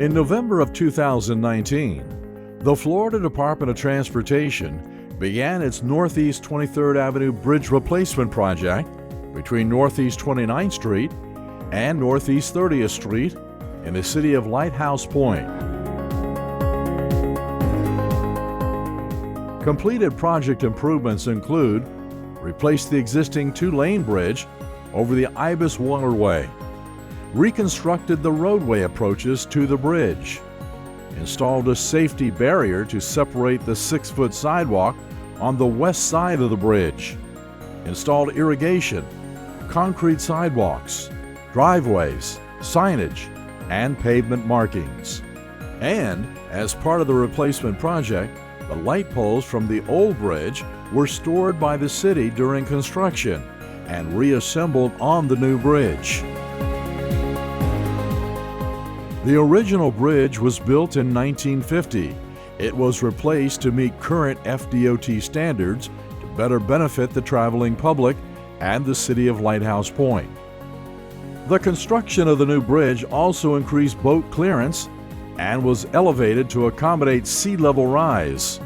In November of 2019, the Florida Department of Transportation began its Northeast 23rd Avenue Bridge Replacement Project between Northeast 29th Street and Northeast 30th Street in the city of Lighthouse Point. Completed project improvements include replace the existing two-lane bridge over the Ibis Waterway, reconstructed the roadway approaches to the bridge, installed a safety barrier to separate the 6-foot sidewalk on the west side of the bridge, installed irrigation, concrete sidewalks, driveways, signage, and pavement markings. And, as part of the replacement project, the light poles from the old bridge were stored by the city during construction and reassembled on the new bridge. The original bridge was built in 1950. It was replaced to meet current FDOT standards to better benefit the traveling public and the city of Lighthouse Point. The construction of the new bridge also increased boat clearance and was elevated to accommodate sea level rise.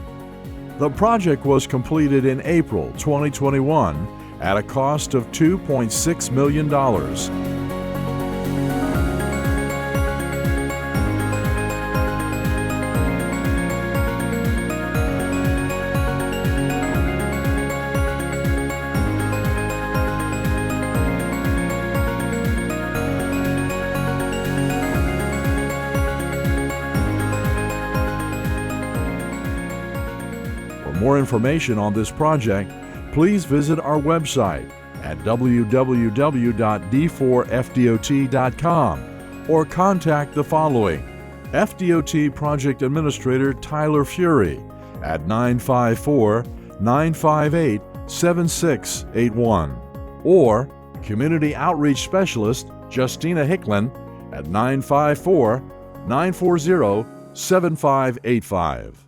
The project was completed in April 2021 at a cost of $2.6 million. For more information on this project, please visit our website at www.d4fdot.com or contact the following: FDOT Project Administrator Tyler Fury at 954-958-7681 or Community Outreach Specialist Justina Hicklin at 954-940-7585.